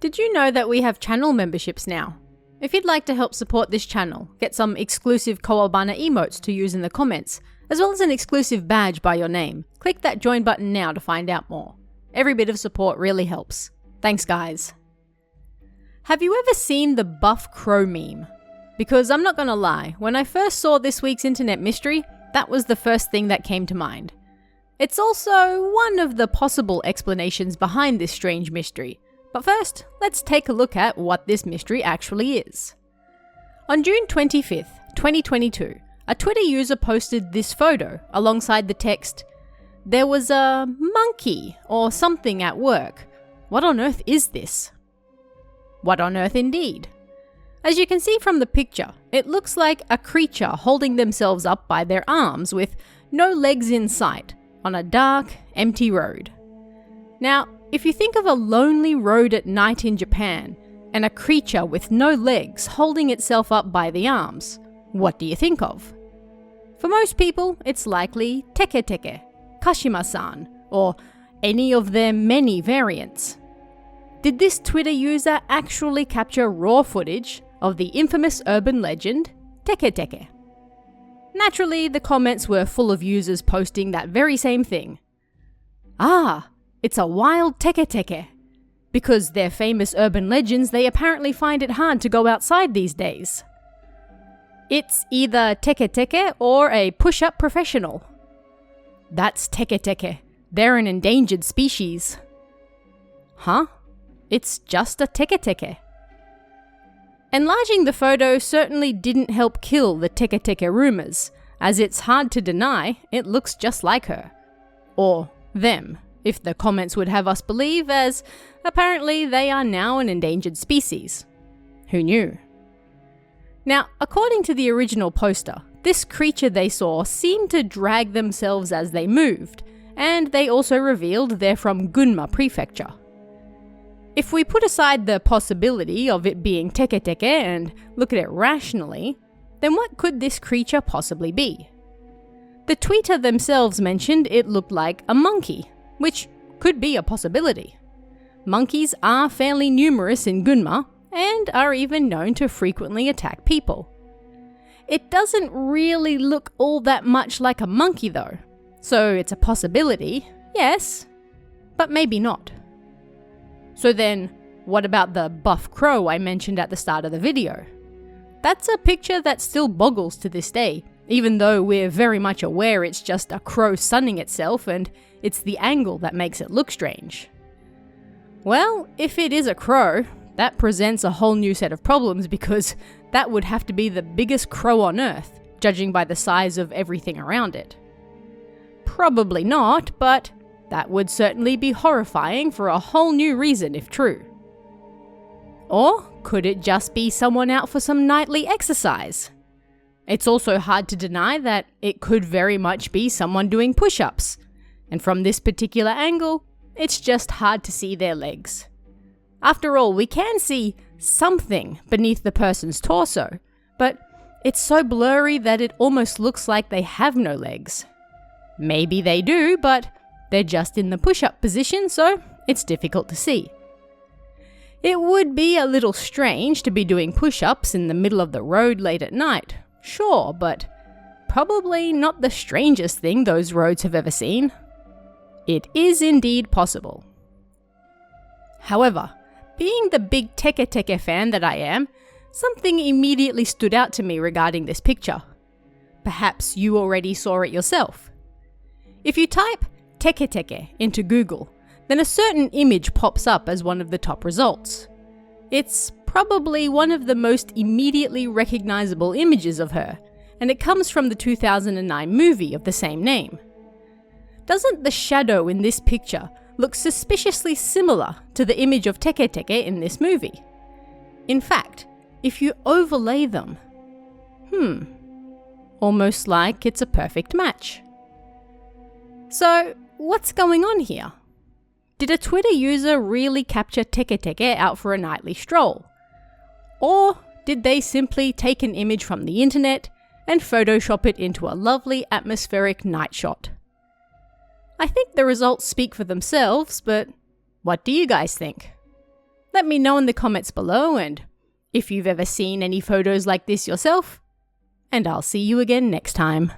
Did you know that we have channel memberships now? If you'd like to help support this channel, get some exclusive Koalbana emotes to use in the comments, as well as an exclusive badge by your name, click that join button now to find out more. Every bit of support really helps. Thanks guys. Have you ever seen the Buff Crow meme? Because I'm not gonna lie, when I first saw this week's internet mystery, that was the first thing that came to mind. It's also one of the possible explanations behind this strange mystery. But first, let's take a look at what this mystery actually is. On June 25th, 2022, a Twitter user posted this photo alongside the text, "There was a monkey or something at work. What on earth is this?" What on earth indeed. As you can see from the picture, it looks like a creature holding themselves up by their arms with no legs in sight on a dark, empty road. Now, if you think of a lonely road at night in Japan and a creature with no legs holding itself up by the arms, what do you think of? For most people, it's likely Teke Teke, Kashima-san, or any of their many variants. Did this Twitter user actually capture raw footage of the infamous urban legend Teke Teke? Naturally, the comments were full of users posting that very same thing. Ah, it's a wild Teke Teke. Because they're famous urban legends, they apparently find it hard to go outside these days. It's either Teke Teke or a push-up professional. That's Teke Teke. They're an endangered species. Huh? It's just a Teke Teke. Enlarging the photo certainly didn't help kill the Teke Teke rumors, as it's hard to deny it looks just like her. Or them, if the comments would have us believe, as apparently they are now an endangered species. Who knew? Now, according to the original poster, this creature they saw seemed to drag themselves as they moved, and they also revealed they're from Gunma Prefecture. If we put aside the possibility of it being Teke Teke and look at it rationally, then what could this creature possibly be? The tweeter themselves mentioned it looked like a monkey, which could be a possibility. Monkeys are fairly numerous in Gunma and are even known to frequently attack people. It doesn't really look all that much like a monkey though, so it's a possibility, yes, but maybe not. So then, what about the buff crow I mentioned at the start of the video? That's a picture that still boggles to this day, even though we're very much aware it's just a crow sunning itself and it's the angle that makes it look strange. Well, if it is a crow, that presents a whole new set of problems because that would have to be the biggest crow on Earth, judging by the size of everything around it. Probably not, but that would certainly be horrifying for a whole new reason if true. Or could it just be someone out for some nightly exercise? It's also hard to deny that it could very much be someone doing push-ups, and from this particular angle, it's just hard to see their legs. After all, we can see something beneath the person's torso, but it's so blurry that it almost looks like they have no legs. Maybe they do, but they're just in the push-up position, so it's difficult to see. It would be a little strange to be doing push-ups in the middle of the road late at night, sure, but probably not the strangest thing those roads have ever seen. It is indeed possible. However, being the big Teke Teke fan that I am, something immediately stood out to me regarding this picture. Perhaps you already saw it yourself. If you type Teke Teke into Google, then a certain image pops up as one of the top results. It's probably one of the most immediately recognizable images of her, and it comes from the 2009 movie of the same name. Doesn't the shadow in this picture look suspiciously similar to the image of Teke Teke in this movie? In fact, if you overlay them, almost like it's a perfect match. So, what's going on here? Did a Twitter user really capture Teke Teke out for a nightly stroll? Or did they simply take an image from the internet and Photoshop it into a lovely atmospheric night shot? I think the results speak for themselves, but what do you guys think? Let me know in the comments below, and if you've ever seen any photos like this yourself, and I'll see you again next time.